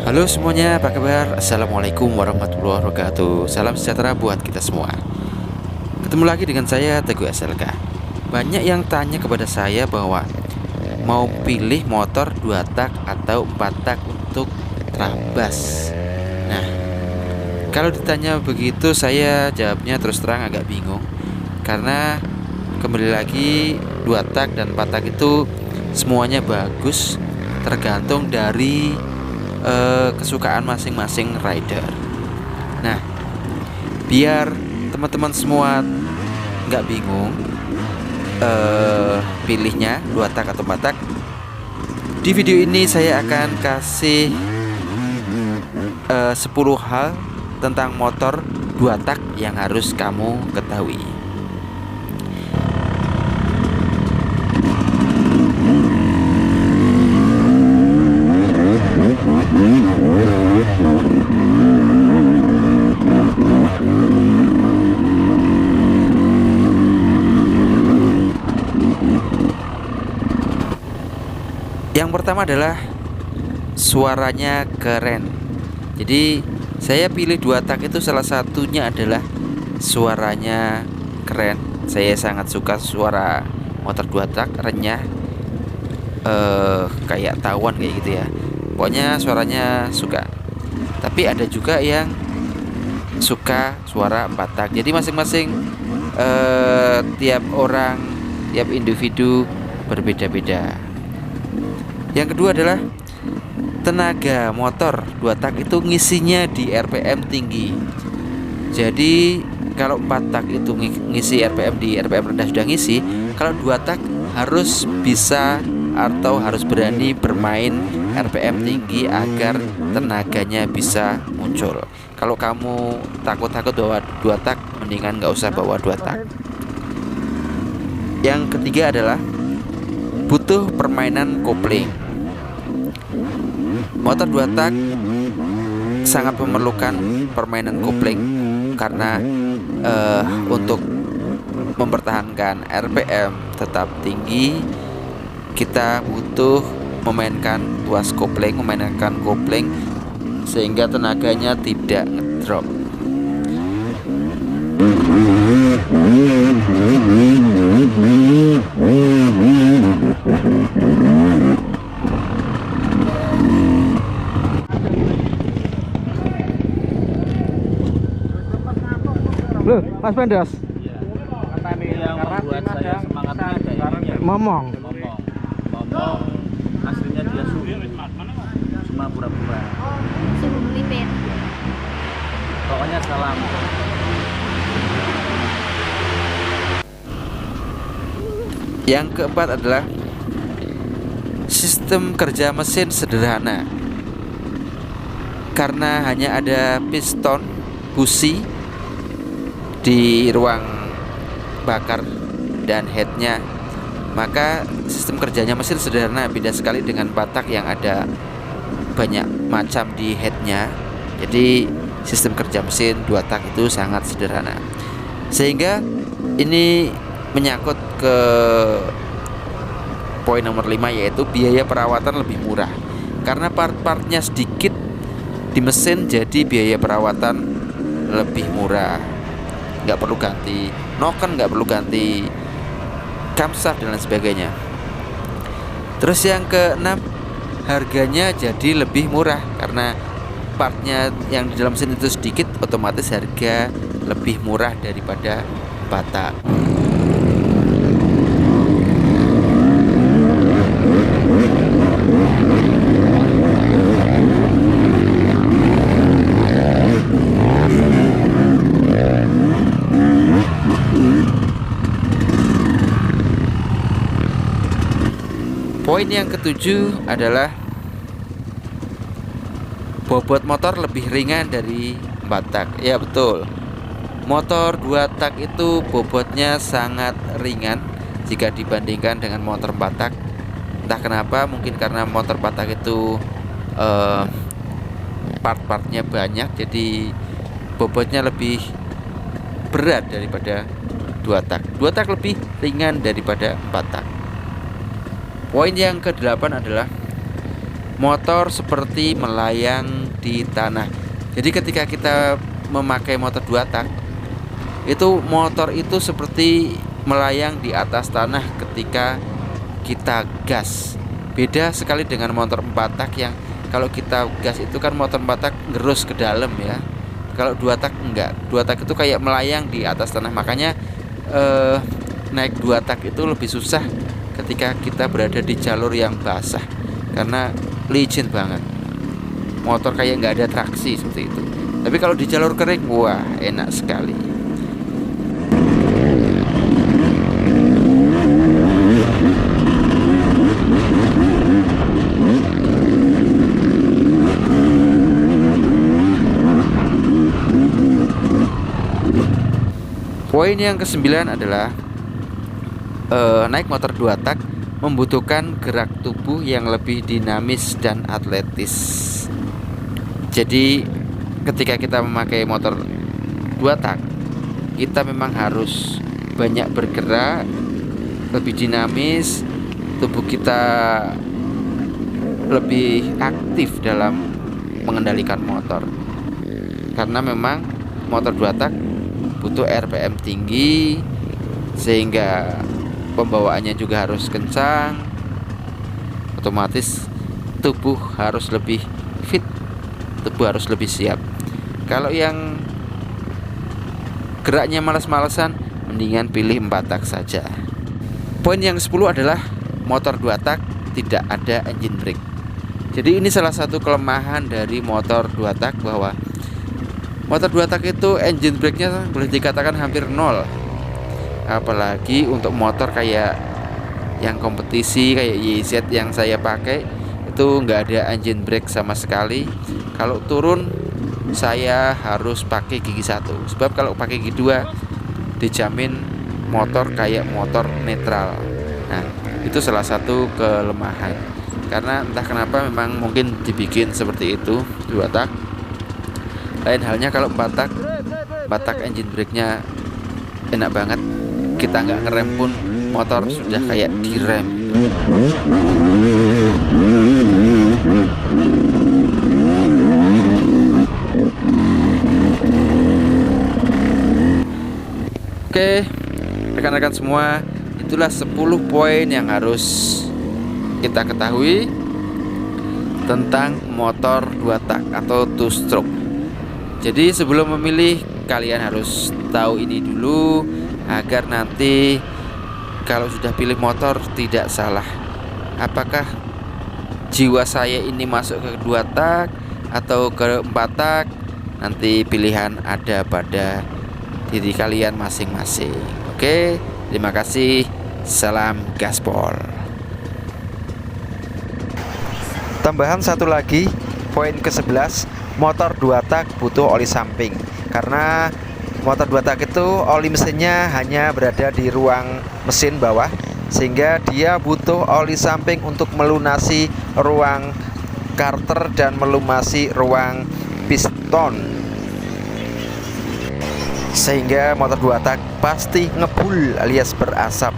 Halo semuanya, apa kabar? Assalamualaikum warahmatullahi wabarakatuh. Salam sejahtera buat kita semua. Ketemu lagi dengan saya Teguh SLK. Banyak yang tanya kepada saya bahwa mau pilih motor 2 tak atau 4 tak untuk trabas. Nah, kalau ditanya begitu saya jawabnya terus terang agak bingung. Karena kembali lagi 2 tak dan 4 tak itu semuanya bagus, tergantung dari kesukaan masing-masing rider. Nah, biar teman-teman semua nggak bingung pilihnya 2 tak atau 4 tak, di video ini saya akan kasih 10 hal tentang motor 2 tak yang harus kamu ketahui. Yang pertama adalah suaranya keren. Jadi saya pilih 2 tak itu salah satunya adalah suaranya keren. Saya sangat suka suara motor 2 tak, renyah, kayak tawon kayak gitu ya. Pokoknya suaranya suka. Tapi ada juga yang suka suara 4 tak. Jadi masing-masing tiap orang, tiap individu berbeda-beda. Yang kedua adalah tenaga motor 2 tak itu ngisinya di RPM tinggi. Jadi kalau 4 tak itu ngisi RPM di RPM rendah sudah ngisi, kalau 2 tak harus bisa atau harus berani bermain RPM tinggi agar tenaganya bisa muncul. Kalau kamu takut-takut bawa 2 tak, mendingan nggak usah bawa 2 tak. Yang ketiga adalah butuh permainan kopling. Motor 2 tak sangat memerlukan permainan kopling karena untuk mempertahankan RPM tetap tinggi, kita butuh memainkan kopling sehingga tenaganya tidak ngedrop. Loh, Mas Pendas, Yang membuat saya semangatnya ada ini ya. ngomong. Ngomong aslinya dia cuma pura-pura. Suruh melipir. Pokoknya salam. Yang keempat adalah sistem kerja mesin sederhana. Karena hanya ada piston, busi di ruang bakar dan headnya, maka sistem kerjanya mesin sederhana, beda sekali dengan 4 tak yang ada banyak macam di headnya. Jadi sistem kerja mesin 2 tak itu sangat sederhana, sehingga ini menyangkut ke poin nomor 5, yaitu biaya perawatan lebih murah. Karena part-partnya sedikit di mesin, jadi biaya perawatan lebih murah. Nggak perlu ganti noken, nggak perlu ganti camshaft dan lain sebagainya. Terus yang keenam, harganya jadi lebih murah karena partnya yang di dalam mesin itu sedikit, otomatis harga lebih murah daripada 4 tak. Poin yang ketujuh adalah bobot motor lebih ringan dari 4 tak. Ya betul, motor 2 tak itu bobotnya sangat ringan jika dibandingkan dengan motor 4 tak. Entah kenapa, mungkin karena motor 4 tak itu part-partnya banyak, jadi bobotnya lebih berat daripada 2 tak. 2 tak lebih ringan daripada 4 tak. Poin yang ke-8 adalah motor seperti melayang di tanah. Jadi ketika kita memakai motor 2 tak, itu motor itu seperti melayang di atas tanah ketika kita gas. Beda sekali dengan motor 4 tak yang kalau kita gas itu kan motor 4 tak ngerus ke dalam ya. Kalau 2 tak enggak. 2 tak itu kayak melayang di atas tanah. Makanya naik 2 tak itu lebih susah ketika kita berada di jalur yang basah karena licin banget. Motor kayak nggak ada traksi seperti itu. Tapi kalau di jalur kering, wah enak sekali. Poin yang ke-9 adalah naik motor 2 tak membutuhkan gerak tubuh yang lebih dinamis dan atletis. Jadi ketika kita memakai motor 2 tak, kita memang harus banyak bergerak, lebih dinamis, tubuh kita lebih aktif dalam mengendalikan motor. Karena memang motor 2 tak butuh RPM tinggi, sehingga pembawaannya juga harus kencang. Otomatis tubuh harus lebih fit, tubuh harus lebih siap. Kalau yang geraknya malas-malesan, mendingan pilih 4 tak saja. Poin yang 10 adalah motor 2 tak tidak ada engine brake. Jadi ini salah satu kelemahan dari motor 2 tak, bahwa motor 2 tak itu engine brake-nya boleh dikatakan hampir nol. Apalagi untuk motor kayak yang kompetisi kayak YZ yang saya pakai, itu nggak ada engine brake sama sekali. Kalau turun saya harus pakai gigi 1, sebab kalau pakai gigi 2 dijamin motor kayak motor netral. Nah, itu salah satu kelemahan. Karena entah kenapa memang mungkin dibikin seperti itu 2 tak. Lain halnya kalau 4 tak, 4 tak engine brake-nya enak banget. Kita nggak ngerem pun motor sudah kayak direm. Oke, rekan-rekan semua, itulah 10 poin yang harus kita ketahui tentang motor 2 tak atau 2 stroke. Jadi sebelum memilih, kalian harus tahu ini dulu agar nanti kalau sudah pilih motor tidak salah. Apakah jiwa saya ini masuk ke 2 tak atau ke 4 tak? Nanti pilihan ada pada diri kalian masing-masing. Oke, terima kasih. Salam gaspol. Tambahan satu lagi, poin ke-11, motor 2 tak butuh oli samping. Karena motor 2 tak itu oli mesinnya hanya berada di ruang mesin bawah, sehingga dia butuh oli samping untuk melunasi ruang karter dan melumasi ruang piston, sehingga motor 2 tak pasti ngebul alias berasap.